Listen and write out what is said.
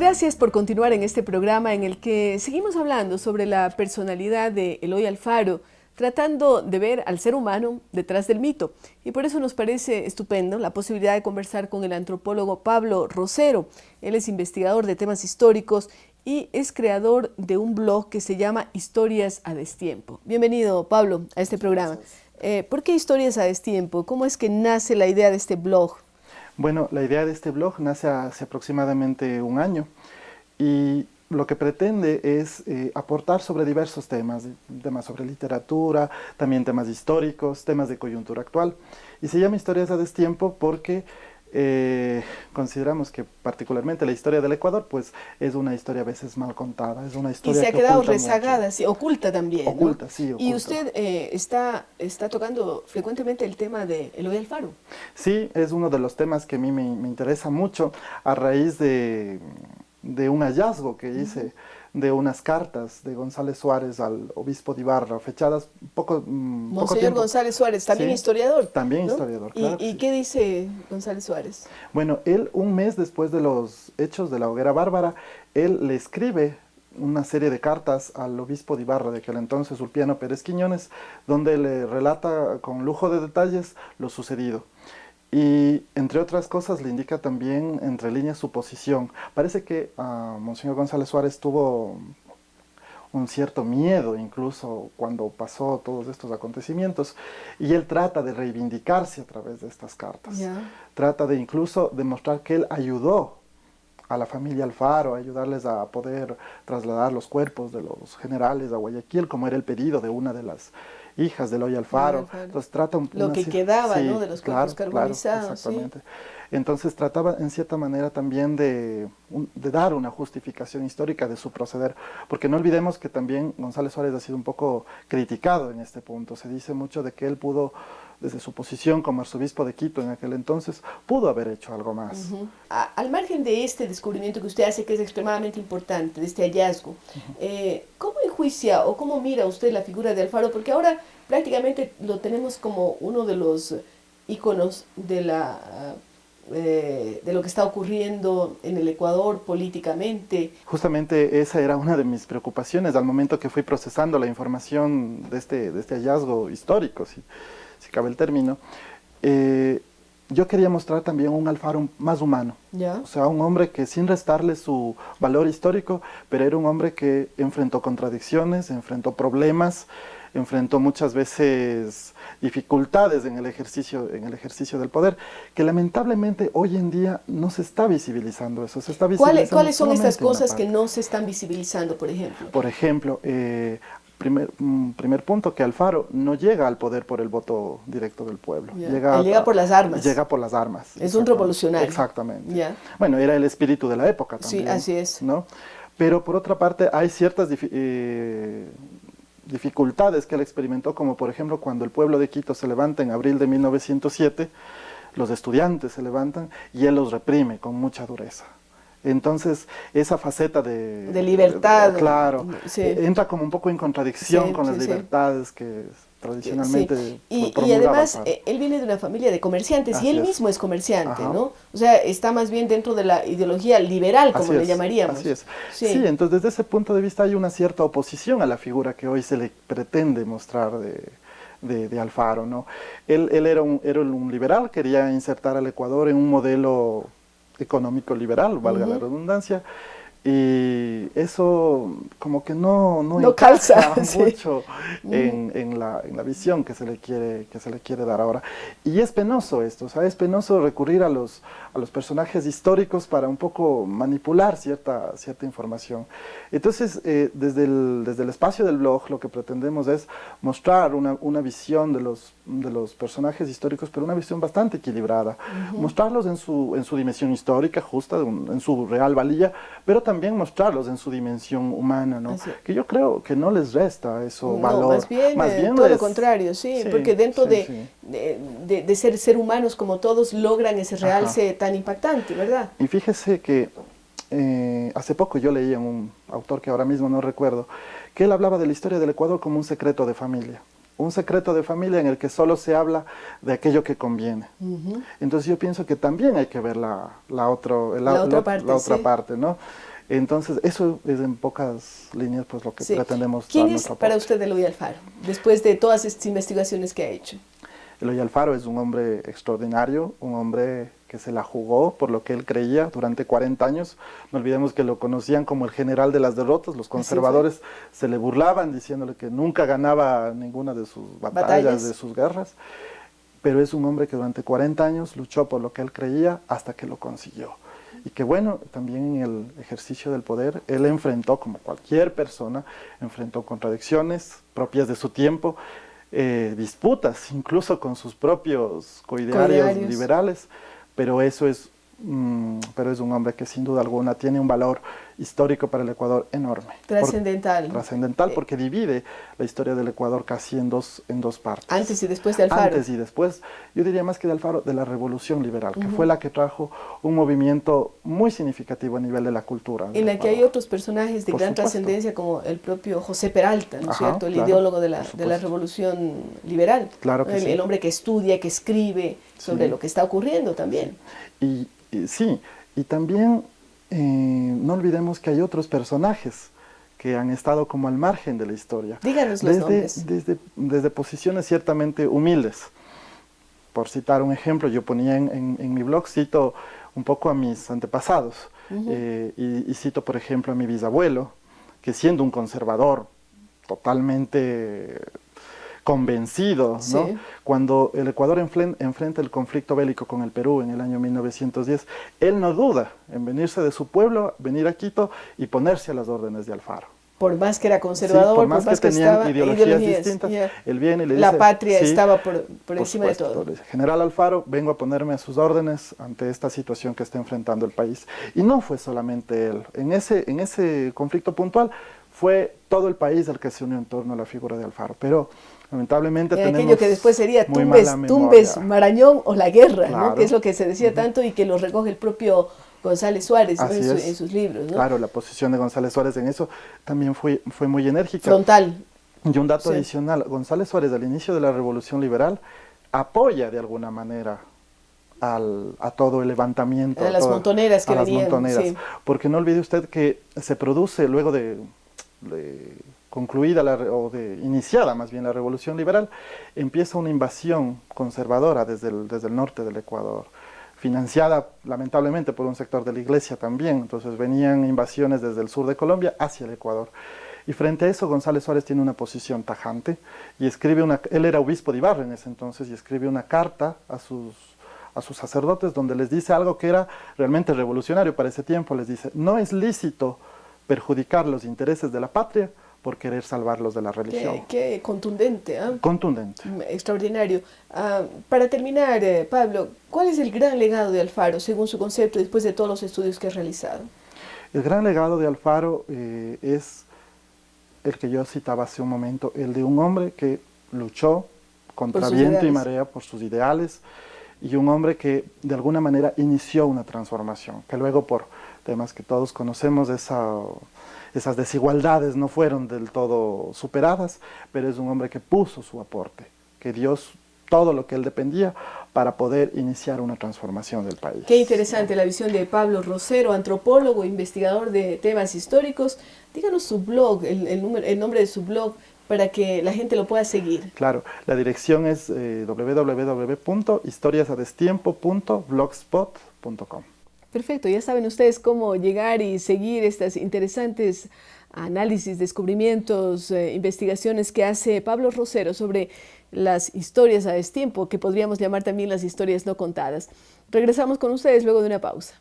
Gracias por continuar en este programa en el que seguimos hablando sobre la personalidad de Eloy Alfaro, tratando de ver al ser humano detrás del mito. Y por eso nos parece estupendo la posibilidad de conversar con el antropólogo Pablo Rosero. Él es investigador de temas históricos y es creador de un blog que se llama Historias a Destiempo. Bienvenido, Pablo, a este programa. ¿Por qué Historias a Destiempo? ¿Cómo es que nace la idea de este blog? Bueno, la idea de este blog nace hace aproximadamente un año y lo que pretende es aportar sobre diversos temas, temas sobre literatura, también temas históricos, temas de coyuntura actual. Y se llama Historias a Destiempo porque consideramos que particularmente la historia del Ecuador pues es una historia a veces mal contada, es una historia que se ha quedado rezagada, sí, oculta también, oculta, ¿no? Sí, oculta. Y usted está tocando frecuentemente el tema de Eloy Alfaro. Sí, es uno de los temas que a mí me interesa mucho a raíz de un hallazgo que hice de unas cartas de González Suárez al obispo de Ibarra, fechadas poco tiempo. González Suárez, también sí, historiador. También, ¿no? Historiador, claro. ¿Y qué dice González Suárez? Bueno, él un mes después de los hechos de la hoguera bárbara, él le escribe una serie de cartas al obispo de Ibarra de aquel entonces, Ulpiano Pérez Quiñones, donde le relata con lujo de detalles lo sucedido. Y, entre otras cosas, le indica también, entre líneas, su posición. Parece que Monseñor González Suárez tuvo un cierto miedo, incluso cuando pasó todos estos acontecimientos, y él trata de reivindicarse a través de estas cartas. Trata de incluso demostrar que él ayudó a la familia Alfaro, a ayudarles a poder trasladar los cuerpos de los generales a Guayaquil, como era el pedido de una de las hijas de Eloy Alfaro. Entonces trata lo que quedaba, ¿no?, de los cuerpos carbonizados. Exactamente. Sí. Entonces trataba en cierta manera también de dar una justificación histórica de su proceder, porque no olvidemos que también González Suárez ha sido un poco criticado en este punto. Se dice mucho de que él pudo, desde su posición como arzobispo de Quito en aquel entonces, pudo haber hecho algo más. Al margen de este descubrimiento que usted hace, que es extremadamente importante, de este hallazgo, ¿cómo enjuicia o cómo mira usted la figura de Alfaro? Porque ahora prácticamente lo tenemos como uno de los íconos de lo que está ocurriendo en el Ecuador políticamente. Justamente esa era una de mis preocupaciones al momento que fui procesando la información de este hallazgo histórico, si cabe el término. Yo quería mostrar también un Alfaro más humano, o sea, un hombre que sin restarle su valor histórico, pero era un hombre que enfrentó contradicciones, enfrentó problemas, enfrentó muchas veces dificultades en el ejercicio del poder, que lamentablemente hoy en día no se está visibilizando eso. Se está visibilizando. ¿Cuáles son estas cosas que no se están visibilizando, por ejemplo? Por ejemplo, primer punto, que Alfaro no llega al poder por el voto directo del pueblo. Él llega por las armas. Llega por las armas. Es un revolucionario. Exactamente. Bueno, era el espíritu de la época también. Sí, así es. ¿No? Pero por otra parte hay ciertas dificultades que él experimentó, como por ejemplo cuando el pueblo de Quito se levanta en abril de 1907, los estudiantes se levantan y él los reprime con mucha dureza. Entonces, esa faceta de libertad, claro, entra como un poco en contradicción con las libertades que tradicionalmente y además, él viene de una familia de comerciantes y él mismo es comerciante, ¿no? O sea, está más bien dentro de la ideología liberal, como le llamaríamos. Así es. Sí, entonces desde ese punto de vista hay una cierta oposición a la figura que hoy se le pretende mostrar de Alfaro, ¿no? Él era un liberal, quería insertar al Ecuador en un modelo económico liberal, valga la redundancia, y eso como que no calza mucho en la visión que se le quiere dar ahora. Y es penoso esto, o sea, es penoso recurrir a los personajes históricos para un poco manipular cierta información. Entonces, desde el espacio del blog, lo que pretendemos es mostrar una visión de los personajes históricos, pero una visión bastante equilibrada. Mostrarlos en su dimensión histórica, justa, en su real valía, pero también mostrarlos en su dimensión humana, ¿no? Que yo creo que no les resta eso valor. Más bien todo lo contrario, porque dentro de ser humanos como todos logran ese realce tan impactante, ¿verdad? Y fíjese que hace poco yo leí en un autor que ahora mismo no recuerdo, que él hablaba de la historia del Ecuador como un secreto de familia. Un secreto de familia en el que solo se habla de aquello que conviene. Entonces yo pienso que también hay que ver la otra parte, ¿no? Entonces, eso es en pocas líneas pues lo que pretendemos ¿Quién dar es nuestro para aporte. usted Eloy Alfaro, después de todas estas investigaciones que ha hecho? Eloy Alfaro es un hombre extraordinario, un hombre que se la jugó por lo que él creía durante 40 años. No olvidemos que lo conocían como el general de las derrotas. Los conservadores se le burlaban diciéndole que nunca ganaba ninguna de sus batallas, de sus guerras. Pero es un hombre que durante 40 años luchó por lo que él creía hasta que lo consiguió. Y que bueno, también en el ejercicio del poder, él enfrentó, como cualquier persona, enfrentó contradicciones propias de su tiempo, disputas incluso con sus propios coidearios liberales, pero eso es, pero es un hombre que sin duda alguna tiene un valor histórico para el Ecuador enorme. Trascendental. Trascendental porque divide la historia del Ecuador casi en dos partes. Antes y después de Alfaro. Antes y después, yo diría más que de Alfaro, de la Revolución Liberal, que fue la que trajo un movimiento muy significativo a nivel de la cultura. En la que hay otros personajes de gran trascendencia como el propio José Peralta, ¿no es cierto? El ideólogo de la Revolución Liberal. Claro que sí. El hombre que estudia, que escribe sobre lo que está ocurriendo también. Y también no olvidemos que hay otros personajes que han estado como al margen de la historia. Díganos los nombres. Desde posiciones ciertamente humildes. Por citar un ejemplo, yo ponía en mi blog, cito un poco a mis antepasados, y cito por ejemplo a mi bisabuelo, que siendo un conservador totalmente convencido, ¿no? Cuando el Ecuador enfrenta el conflicto bélico con el Perú en el año 1910, él no duda en venirse de su pueblo, venir a Quito y ponerse a las órdenes de Alfaro. Por más que era conservador, por más que tenían ideologías distintas, él viene y le dice... La patria estaba por encima de todo. General Alfaro, vengo a ponerme a sus órdenes ante esta situación que está enfrentando el país. Y no fue solamente él. En ese conflicto puntual fue todo el país el que se unió en torno a la figura de Alfaro. Pero lamentablemente tenemos aquello que después sería Tumbes, Marañón o la guerra, ¿no? Que es lo que se decía tanto y que lo recoge el propio González Suárez, ¿no? en sus libros, ¿no? Claro, la posición de González Suárez en eso también fue muy enérgica. Frontal. Y un dato adicional, González Suárez al inicio de la Revolución Liberal apoya de alguna manera a todo el levantamiento. A las montoneras que venían. Porque no olvide usted que se produce luego de concluida iniciada más bien la Revolución Liberal, empieza una invasión conservadora desde el norte del Ecuador, financiada lamentablemente por un sector de la iglesia también. Entonces venían invasiones desde el sur de Colombia hacia el Ecuador. Y frente a eso González Suárez tiene una posición tajante y escribe él era obispo de Ibarra en ese entonces, y escribe una carta a sus sacerdotes donde les dice algo que era realmente revolucionario para ese tiempo. Les dice: no es lícito perjudicar los intereses de la patria por querer salvarlos de la religión. Qué contundente, ¿eh? Contundente. Extraordinario. Para terminar, Pablo, ¿cuál es el gran legado de Alfaro, según su concepto, después de todos los estudios que ha realizado? El gran legado de Alfaro es el que yo citaba hace un momento, el de un hombre que luchó contra viento y marea por sus ideales, y un hombre que de alguna manera inició una transformación, que luego por temas que todos conocemos, esas desigualdades no fueron del todo superadas, pero es un hombre que puso su aporte, que dio todo lo que él dependía para poder iniciar una transformación del país. Qué interesante la visión de Pablo Rosero, antropólogo, investigador de temas históricos. Díganos su blog, el nombre de su blog, para que la gente lo pueda seguir. Claro, la dirección es www.historiasadestiempo.blogspot.com. Perfecto, ya saben ustedes cómo llegar y seguir estas interesantes análisis, descubrimientos, investigaciones que hace Pablo Rosero sobre las historias a destiempo, que podríamos llamar también las historias no contadas. Regresamos con ustedes luego de una pausa.